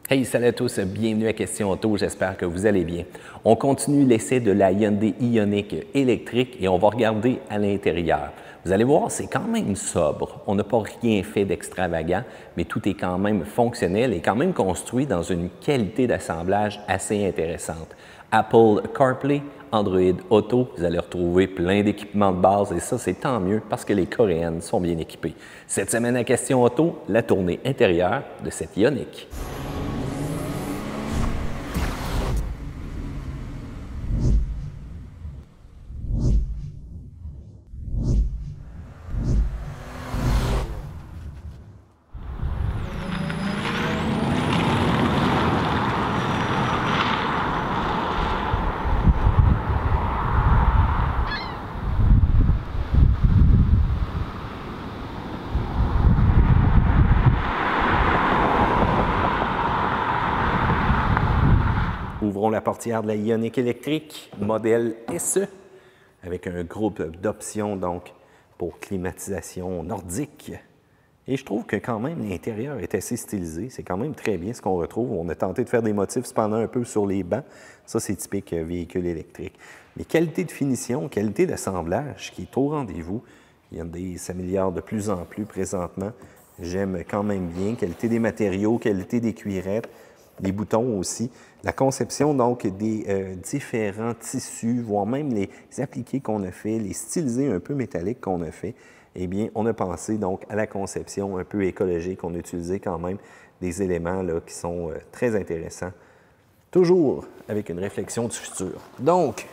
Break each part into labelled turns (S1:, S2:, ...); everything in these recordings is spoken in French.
S1: Hey, salut à tous, bienvenue à Question Auto, j'espère que vous allez bien. On continue l'essai de la Hyundai Ioniq électrique et on va regarder à l'intérieur. Vous allez voir, c'est quand même sobre. On n'a pas rien fait d'extravagant, mais tout est quand même fonctionnel et quand même construit dans une qualité d'assemblage assez intéressante. Apple CarPlay, Android Auto, vous allez retrouver plein d'équipements de base et ça, c'est tant mieux parce que les Coréennes sont bien équipées. Cette semaine à Question Auto, la tournée intérieure de cette Ioniq. Ouvrons la portière de la Ioniq électrique, modèle SE, avec un groupe d'options donc pour climatisation nordique. Et je trouve que quand même l'intérieur est assez stylisé. C'est quand même très bien ce qu'on retrouve. On a tenté de faire des motifs cependant un peu sur les bancs. Ça, c'est typique véhicule électrique. Mais qualité de finition, qualité d'assemblage qui est au rendez-vous. Hyundai s'améliore de plus en plus présentement. J'aime quand même bien. Qualité des matériaux, qualité des cuirettes. Les boutons aussi. La conception donc des différents tissus, voire même les appliqués qu'on a fait, les stylisés un peu métalliques qu'on a fait, eh bien, on a pensé donc à la conception un peu écologique. On a utilisé quand même des éléments là, qui sont très intéressants. Toujours avec une réflexion du futur. Donc,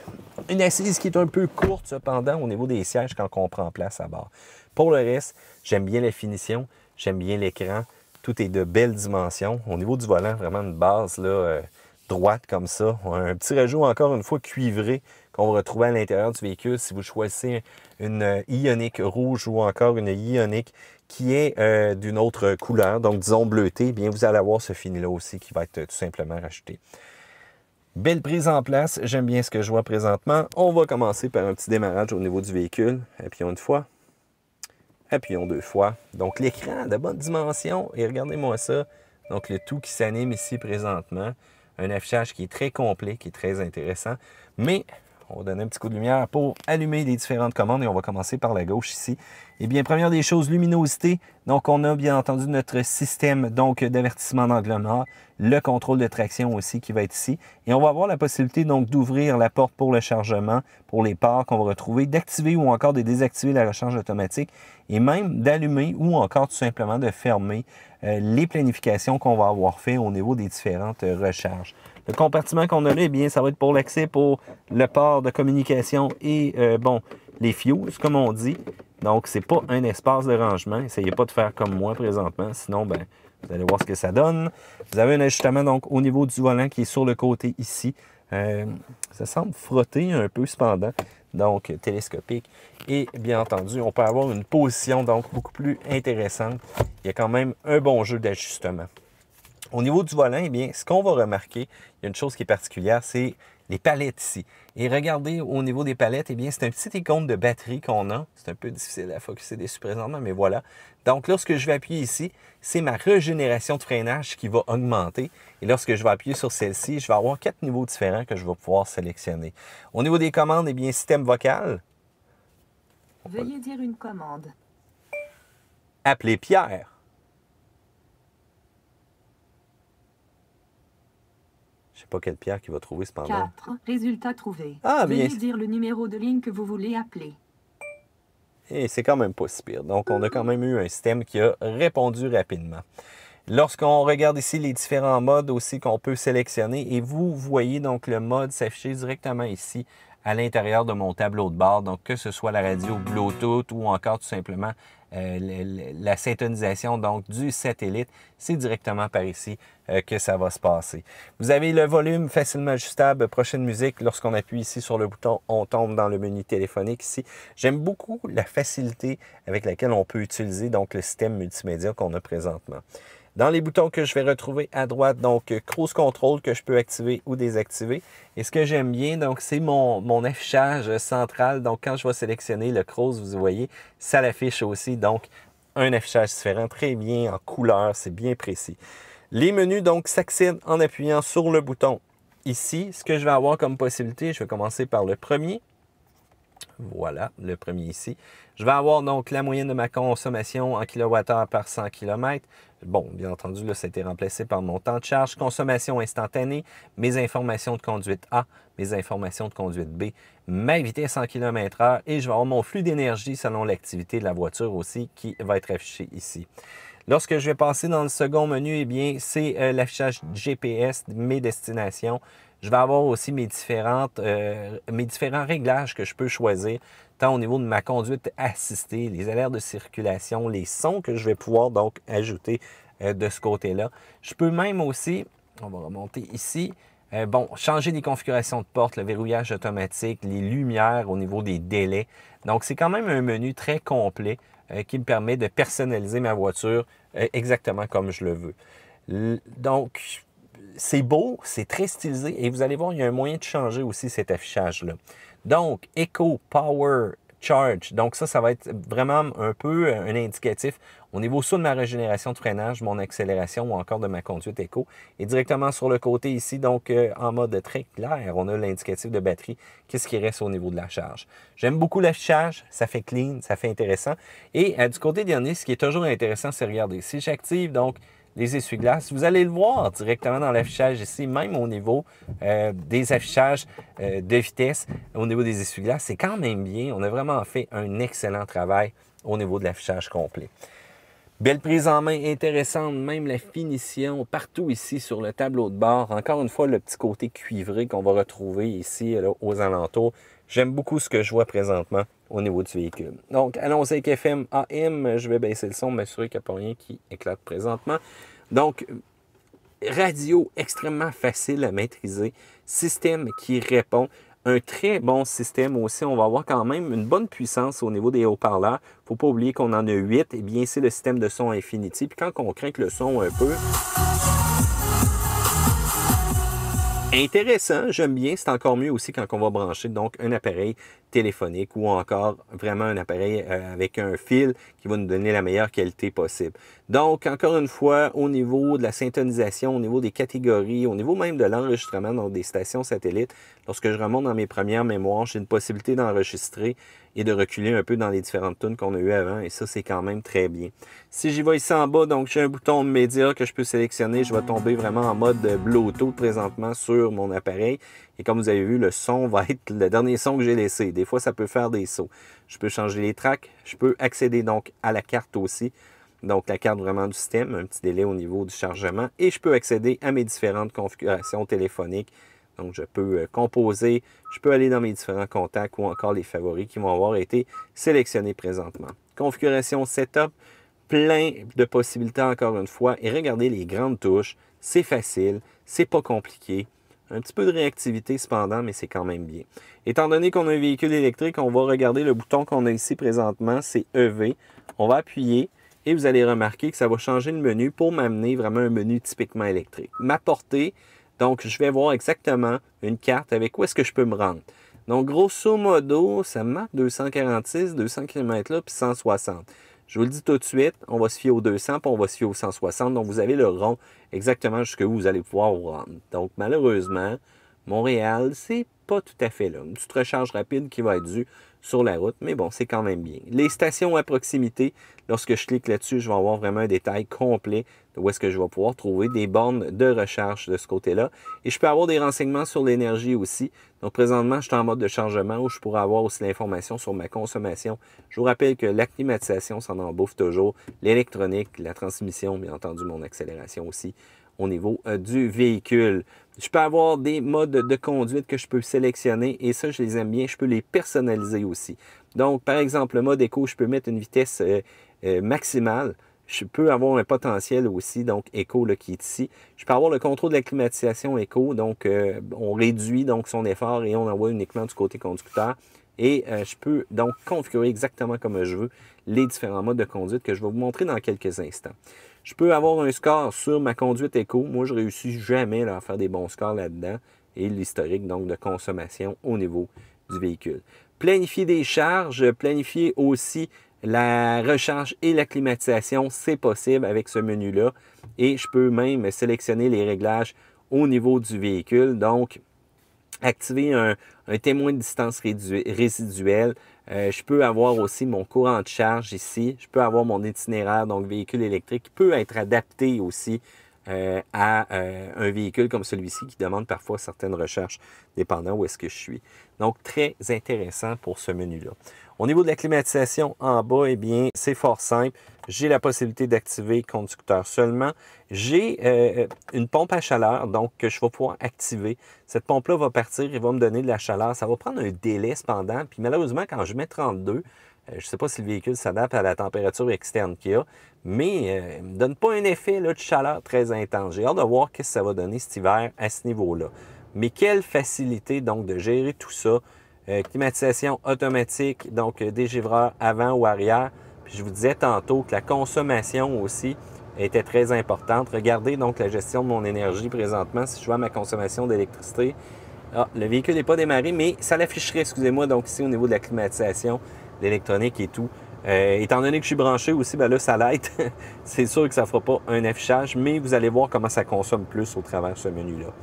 S1: une assise qui est un peu courte cependant au niveau des sièges quand on prend place à bord. Pour le reste, j'aime bien la finition, j'aime bien l'écran. Tout est de belles dimensions. Au niveau du volant, vraiment une base là, droite comme ça. Un petit rajout encore une fois cuivré qu'on va retrouver à l'intérieur du véhicule si vous choisissez une Ioniq rouge ou encore une Ioniq qui est d'une autre couleur, donc disons bleuté, eh bien vous allez avoir ce fini-là aussi qui va être tout simplement rajouté. Belle prise en place, j'aime bien ce que je vois présentement. On va commencer par un petit démarrage au niveau du véhicule. Appuyons une fois. Appuyons deux fois. Donc l'écran de bonne dimension et regardez-moi ça. Donc le tout qui s'anime ici présentement. Un affichage qui est très complet, qui est très intéressant. Mais on va donner un petit coup de lumière pour allumer les différentes commandes et on va commencer par la gauche ici. Eh bien, première des choses, luminosité. Donc, on a bien entendu notre système d'avertissement d'angle mort, le contrôle de traction aussi qui va être ici. Et on va avoir la possibilité donc d'ouvrir la porte pour le chargement, pour les ports qu'on va retrouver, d'activer ou encore de désactiver la recharge automatique et même d'allumer ou encore tout simplement de fermer les planifications qu'on va avoir fait au niveau des différentes recharges. Le compartiment qu'on a là, eh bien, ça va être pour l'accès pour le port de communication et, les fuses, comme on dit. Donc, ce n'est pas un espace de rangement. Essayez pas de faire comme moi présentement, sinon, ben, vous allez voir ce que ça donne. Vous avez un ajustement donc au niveau du volant qui est sur le côté ici. Ça semble frotter un peu cependant, donc télescopique. Et bien entendu, on peut avoir une position donc beaucoup plus intéressante. Il y a quand même un bon jeu d'ajustement. Au niveau du volant, eh bien, ce qu'on va remarquer, il y a une chose qui est particulière, c'est les palettes ici. Et regardez, au niveau des palettes, eh bien, c'est un petit icône de batterie qu'on a. C'est un peu difficile à focusser dessus présentement, mais voilà. Donc, lorsque je vais appuyer ici, c'est ma régénération de freinage qui va augmenter. Et lorsque je vais appuyer sur celle-ci, je vais avoir 4 niveaux différents que je vais pouvoir sélectionner. Au niveau des commandes, eh bien, système vocal.
S2: Veuillez dire une commande.
S1: Appeler Pierre. Je ne sais pas quelle Pierre qui va trouver cependant.
S2: 4. Résultat trouvé.
S1: Ah, bien.
S2: Veuillez dire le numéro de ligne que vous voulez appeler.
S1: Et c'est quand même pas si pire. Donc, on a quand même eu un système qui a répondu rapidement. Lorsqu'on regarde ici les différents modes aussi qu'on peut sélectionner, et vous voyez donc le mode s'afficher directement ici à l'intérieur de mon tableau de bord. Donc, que ce soit la radio Bluetooth ou encore tout simplement la syntonisation donc du satellite, c'est directement par ici que ça va se passer. Vous avez le volume facilement ajustable, prochaine musique. Lorsqu'on appuie ici sur le bouton, on tombe dans le menu téléphonique ici. J'aime beaucoup la facilité avec laquelle on peut utiliser donc le système multimédia qu'on a présentement. Dans les boutons que je vais retrouver à droite, donc Cruise Control que je peux activer ou désactiver. Et ce que j'aime bien, donc c'est mon affichage central. Donc quand je vais sélectionner le Cruise, vous voyez, ça l'affiche aussi. Donc un affichage différent, très bien en couleur, c'est bien précis. Les menus, donc, s'accèdent en appuyant sur le bouton ici. Ce que je vais avoir comme possibilité, je vais commencer par le premier. Voilà, le premier ici. Je vais avoir donc la moyenne de ma consommation en kWh par 100 km. Bon, bien entendu, là, ça a été remplacé par mon temps de charge. Consommation instantanée, mes informations de conduite A, mes informations de conduite B, ma vitesse en km/h et je vais avoir mon flux d'énergie selon l'activité de la voiture aussi qui va être affiché ici. Lorsque je vais passer dans le second menu, eh bien, c'est l'affichage GPS de mes destinations. Je vais avoir aussi mes différents réglages que je peux choisir, tant au niveau de ma conduite assistée, les alertes de circulation, les sons que je vais pouvoir donc ajouter de ce côté-là. Je peux même aussi, on va remonter ici, changer les configurations de porte, le verrouillage automatique, les lumières au niveau des délais. Donc, c'est quand même un menu très complet qui me permet de personnaliser ma voiture exactement comme je le veux. Donc, c'est beau, c'est très stylisé et vous allez voir, il y a un moyen de changer aussi cet affichage-là. Donc, Eco, Power, Charge. Donc ça va être vraiment un peu un indicatif au niveau soit de ma régénération de freinage, mon accélération ou encore de ma conduite éco. Et directement sur le côté ici, donc en mode très clair, on a l'indicatif de batterie. Qu'est-ce qui reste au niveau de la charge? J'aime beaucoup l'affichage, ça fait clean, ça fait intéressant. Et du côté dernier, ce qui est toujours intéressant, c'est regarder. Si j'active donc les essuie-glaces, vous allez le voir directement dans l'affichage ici, même au niveau des affichages de vitesse, au niveau des essuie-glaces, c'est quand même bien. On a vraiment fait un excellent travail au niveau de l'affichage complet. Belle prise en main intéressante, même la finition partout ici sur le tableau de bord. Encore une fois, le petit côté cuivré qu'on va retrouver ici là, aux alentours. J'aime beaucoup ce que je vois présentement au niveau du véhicule. Donc, allons-y avec FM, AM. Je vais baisser le son, m'assurer qu'il n'y a pas rien qui éclate présentement. Donc, radio extrêmement facile à maîtriser. Système qui répond. Un très bon système aussi. On va avoir quand même une bonne puissance au niveau des haut-parleurs. Il ne faut pas oublier qu'on en a 8. Eh bien, c'est le système de son Infinity. Puis quand on craint que le son un peu... Intéressant, j'aime bien. C'est encore mieux aussi quand on va brancher donc un appareil téléphonique ou encore vraiment un appareil avec un fil qui va nous donner la meilleure qualité possible. Donc, encore une fois, au niveau de la syntonisation, au niveau des catégories, au niveau même de l'enregistrement dans des stations satellites, lorsque je remonte dans mes premières mémoires, j'ai une possibilité d'enregistrer et de reculer un peu dans les différentes tunes qu'on a eues avant, et ça, c'est quand même très bien. Si j'y vais ici en bas, donc j'ai un bouton média que je peux sélectionner, je vais tomber vraiment en mode Bluetooth présentement sur mon appareil, et comme vous avez vu, le son va être le dernier son que j'ai laissé. Des fois, ça peut faire des sauts. Je peux changer les tracks, je peux accéder donc à la carte aussi, donc la carte vraiment du système, un petit délai au niveau du chargement, et je peux accéder à mes différentes configurations téléphoniques. Donc, je peux composer, je peux aller dans mes différents contacts ou encore les favoris qui vont avoir été sélectionnés présentement. Configuration setup, plein de possibilités encore une fois. Et regardez les grandes touches, c'est facile, c'est pas compliqué. Un petit peu de réactivité cependant, mais c'est quand même bien. Étant donné qu'on a un véhicule électrique, on va regarder le bouton qu'on a ici présentement, c'est EV. On va appuyer et vous allez remarquer que ça va changer le menu pour m'amener vraiment un menu typiquement électrique. Ma portée, donc je vais voir exactement une carte avec où est-ce que je peux me rendre. Donc grosso modo, ça me marque 246, 200 km là, puis 160. Je vous le dis tout de suite, on va se fier aux 200, puis on va se fier aux 160. Donc vous avez le rond exactement jusqu'où vous allez pouvoir vous rendre. Donc malheureusement, Montréal, c'est pas tout à fait là. Une petite recharge rapide qui va être due sur la route, mais bon, c'est quand même bien. Les stations à proximité, lorsque je clique là-dessus, je vais avoir vraiment un détail complet de où est-ce que je vais pouvoir trouver des bornes de recharge de ce côté-là. Et je peux avoir des renseignements sur l'énergie aussi. Donc présentement, je suis en mode de chargement où je pourrais avoir aussi l'information sur ma consommation. Je vous rappelle que la climatisation, ça en bouffe toujours. L'électronique, la transmission, bien entendu, mon accélération aussi au niveau du véhicule. Je peux avoir des modes de conduite que je peux sélectionner et ça, je les aime bien. Je peux les personnaliser aussi. Donc, par exemple, le mode éco, je peux mettre une vitesse maximale. Je peux avoir un potentiel aussi, donc éco là, qui est ici. Je peux avoir le contrôle de la climatisation éco, donc on réduit donc son effort et on envoie uniquement du côté conducteur. Et je peux donc configurer exactement comme je veux les différents modes de conduite que je vais vous montrer dans quelques instants. Je peux avoir un score sur ma conduite éco. Moi, je ne réussis jamais là, à faire des bons scores là-dedans. Et l'historique donc de consommation au niveau du véhicule. Planifier des charges, planifier aussi La recharge et la climatisation, c'est possible avec ce menu-là. Et je peux même sélectionner les réglages au niveau du véhicule. Donc, activer un témoin de distance résiduelle. Je peux avoir aussi mon courant de charge ici. Je peux avoir mon itinéraire, donc véhicule électrique, qui peut être adapté aussi à un véhicule comme celui-ci qui demande parfois certaines recherches dépendant où est-ce que je suis. Donc, très intéressant pour ce menu-là. Au niveau de la climatisation en bas, eh bien, c'est fort simple. J'ai la possibilité d'activer conducteur seulement. J'ai une pompe à chaleur, donc que je vais pouvoir activer. Cette pompe-là va partir et va me donner de la chaleur. Ça va prendre un délai cependant. Puis malheureusement, quand je mets 32, je ne sais pas si le véhicule s'adapte à la température externe qu'il y a, mais il ne me donne pas un effet là, de chaleur très intense. J'ai hâte de voir ce que ça va donner cet hiver à ce niveau-là. Mais quelle facilité donc de gérer tout ça. Climatisation automatique, donc dégivreur avant ou arrière. Puis je vous disais tantôt que la consommation aussi était très importante. Regardez donc la gestion de mon énergie présentement. Si je vois ma consommation d'électricité, le véhicule n'est pas démarré, mais ça l'afficherait, excusez-moi, donc ici au niveau de la climatisation, l'électronique et tout. Étant donné que je suis branché aussi, ben là, ça l'aide. C'est sûr que ça ne fera pas un affichage, mais vous allez voir comment ça consomme plus au travers de ce menu-là.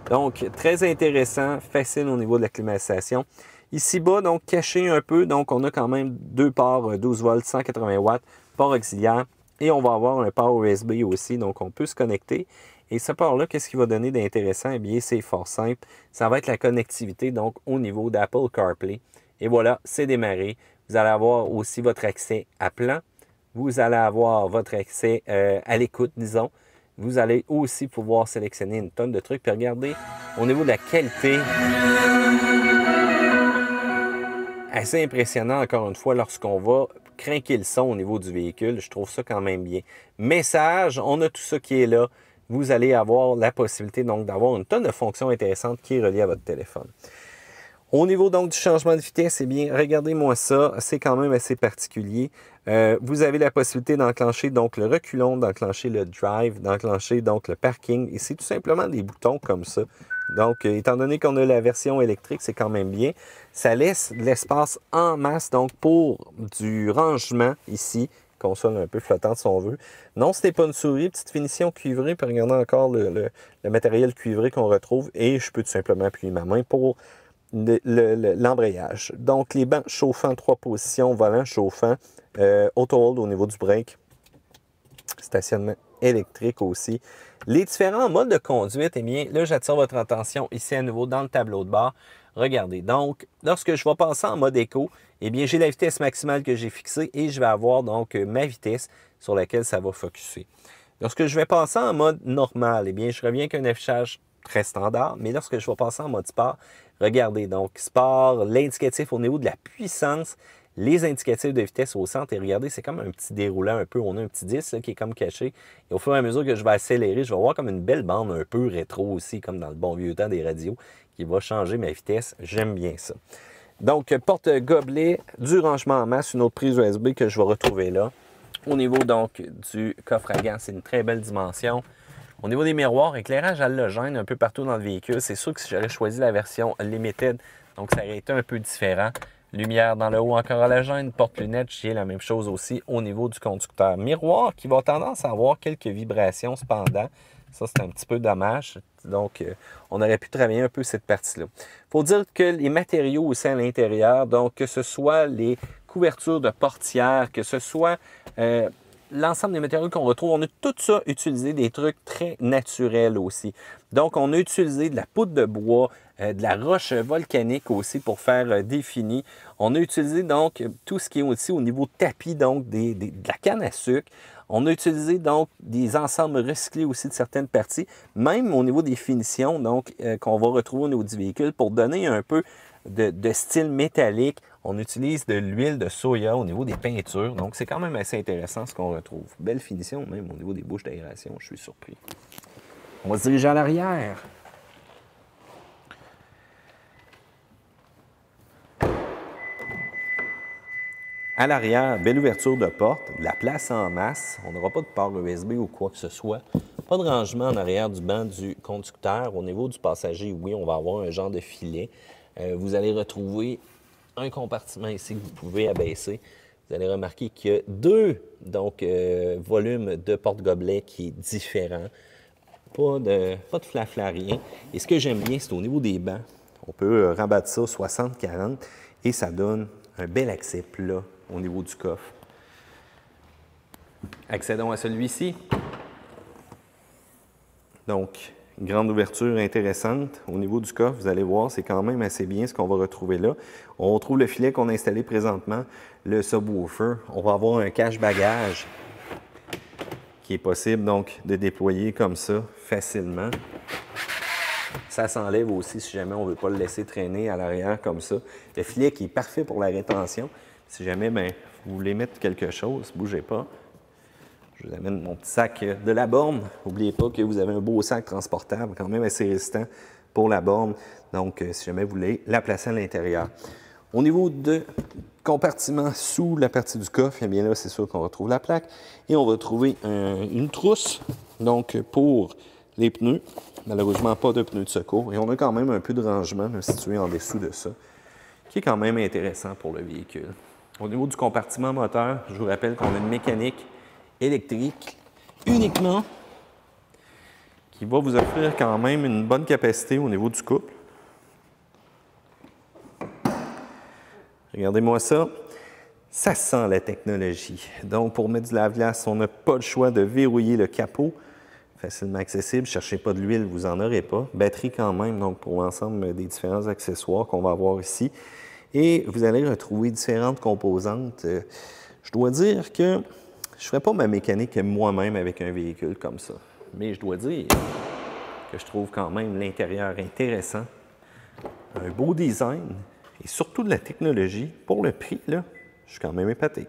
S1: Donc, très intéressant, facile au niveau de la climatisation. Ici bas, donc caché un peu, donc on a quand même deux ports 12 volts, 180 watts, port auxiliaire, et on va avoir un port USB aussi, donc on peut se connecter. Et ce port-là, qu'est-ce qu'il va donner d'intéressant? Eh bien, c'est fort simple. Ça va être la connectivité, donc au niveau d'Apple CarPlay. Et voilà, c'est démarré. Vous allez avoir aussi votre accès à plan. Vous allez avoir votre accès à l'écoute, disons. Vous allez aussi pouvoir sélectionner une tonne de trucs. Puis regardez, au niveau de la qualité, assez impressionnant encore une fois lorsqu'on va craquer le son au niveau du véhicule. Je trouve ça quand même bien. Message, on a tout ça qui est là. Vous allez avoir la possibilité donc d'avoir une tonne de fonctions intéressantes qui est reliée à votre téléphone. Au niveau donc du changement de vitesse, eh bien, regardez-moi ça, c'est quand même assez particulier. Vous avez la possibilité d'enclencher donc le reculon, d'enclencher le drive, d'enclencher donc le parking. Et c'est tout simplement des boutons comme ça. Donc, étant donné qu'on a la version électrique, c'est quand même bien. Ça laisse de l'espace en masse donc pour du rangement ici. Console un peu flottante si on veut. Non, ce n'est pas une souris, petite finition cuivrée. Puis regardez encore le matériel cuivré qu'on retrouve. Et je peux tout simplement appuyer ma main pour l'embrayage. Donc, les bancs chauffants, 3 positions, volant chauffant, auto-hold au niveau du break, stationnement électrique aussi. Les différents modes de conduite, eh bien, là, j'attire votre attention ici à nouveau dans le tableau de bord. Regardez, donc, lorsque je vais passer en mode éco, eh bien, j'ai la vitesse maximale que j'ai fixée et je vais avoir donc ma vitesse sur laquelle ça va focusser. Lorsque je vais passer en mode normal, eh bien, je reviens avec un affichage très standard, mais lorsque je vais passer en mode sport, regardez, donc, sport, l'indicatif au niveau de la puissance, les indicatifs de vitesse au centre, et regardez, c'est comme un petit déroulant un peu, on a un petit 10 là, qui est comme caché, et au fur et à mesure que je vais accélérer, je vais avoir comme une belle bande un peu rétro aussi, comme dans le bon vieux temps des radios, qui va changer ma vitesse, j'aime bien ça. Donc, porte-gobelet, du rangement en masse, une autre prise USB que je vais retrouver là. Au niveau donc du coffre à gants, c'est une très belle dimension. Au niveau des miroirs, éclairage halogène un peu partout dans le véhicule. C'est sûr que si j'aurais choisi la version Limited, donc ça aurait été un peu différent. Lumière dans le haut encore halogène, porte-lunettes, j'ai la même chose aussi au niveau du conducteur. Miroir qui va tendance à avoir quelques vibrations cependant. Ça, c'est un petit peu dommage. Donc, on aurait pu travailler un peu cette partie-là. Il faut dire que les matériaux aussi à l'intérieur, donc que ce soit les couvertures de portières, que ce soit l'ensemble des matériaux qu'on retrouve, on a tout ça utilisé, des trucs très naturels aussi. Donc, on a utilisé de la poudre de bois, de la roche volcanique aussi pour faire des finis. On a utilisé donc tout ce qui est aussi au niveau tapis, donc de la canne à sucre. On a utilisé donc des ensembles recyclés aussi de certaines parties, même au niveau des finitions donc qu'on va retrouver au niveau du véhicule pour donner un peu de style métallique. On utilise de l'huile de soya au niveau des peintures, donc c'est quand même assez intéressant ce qu'on retrouve. Belle finition même au niveau des bouches d'aération, je suis surpris. On va se diriger à l'arrière. À l'arrière, belle ouverture de porte, de la place en masse. On n'aura pas de port USB ou quoi que ce soit. Pas de rangement en arrière du banc du conducteur. Au niveau du passager, oui, on va avoir un genre de filet. Vous allez retrouver un compartiment ici que vous pouvez abaisser Vous allez remarquer qu'il y a deux volumes de porte-gobelets qui est différent. Pas de flafla, rien. Et ce que j'aime bien, c'est au niveau des bancs. On peut rabattre ça 60-40 et ça donne un bel accès plat au niveau du coffre. Accédons à celui-ci. Donc, grande ouverture intéressante. Au niveau du coffre, vous allez voir, c'est quand même assez bien ce qu'on va retrouver là. On retrouve le filet qu'on a installé présentement, le subwoofer. On va avoir un cache-bagage qui est possible donc de déployer comme ça facilement. Ça s'enlève aussi si jamais on ne veut pas le laisser traîner à l'arrière comme ça. Le filet qui est parfait pour la rétention. Si jamais vous voulez mettre quelque chose, ne bougez pas. Je vous amène mon petit sac de la borne. N'oubliez pas que vous avez un beau sac transportable, quand même assez résistant pour la borne. Donc, si jamais vous voulez la placer à l'intérieur. Au niveau de compartiment sous la partie du coffre, eh bien là, c'est sûr qu'on retrouve la plaque. Et on va trouver une trousse, donc pour les pneus. Malheureusement, pas de pneus de secours. Et on a quand même un peu de rangement là, situé en dessous de ça, qui est quand même intéressant pour le véhicule. Au niveau du compartiment moteur, je vous rappelle qu'on a une mécanique électrique uniquement qui va vous offrir quand même une bonne capacité au niveau du couple. Regardez-moi ça. Ça sent la technologie. Donc, pour mettre du lave-glace, on n'a pas le choix de verrouiller le capot. Facilement accessible. Ne cherchez pas de l'huile, vous n'en aurez pas. Batterie quand même, donc pour l'ensemble des différents accessoires qu'on va avoir ici. Et vous allez retrouver différentes composantes. Je dois dire que je ne ferai pas ma mécanique moi-même avec un véhicule comme ça. Mais je dois dire que je trouve quand même l'intérieur intéressant. Un beau design et surtout de la technologie. Pour le prix, là, je suis quand même épaté.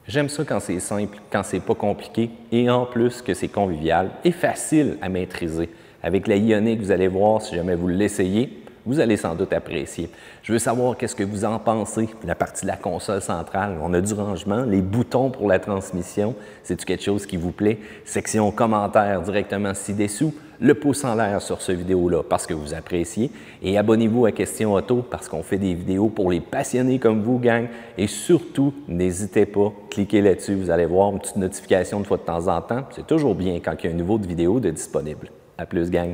S1: J'aime ça quand c'est simple, quand c'est pas compliqué et en plus que c'est convivial et facile à maîtriser. Avec la Ioniq, vous allez voir, si jamais vous l'essayez, vous allez sans doute apprécier. Je veux savoir qu'est-ce que vous en pensez. La partie de la console centrale, on a du rangement, les boutons pour la transmission, c'est-tu quelque chose qui vous plaît? Section commentaires directement ci-dessous, le pouce en l'air sur cette vidéo-là parce que vous appréciez et abonnez-vous à Question Auto parce qu'on fait des vidéos pour les passionnés comme vous, gang. Et surtout, n'hésitez pas, cliquez là-dessus, vous allez voir une petite notification de fois de temps en temps. C'est toujours bien quand il y a un nouveau vidéo de disponible. À plus, gang!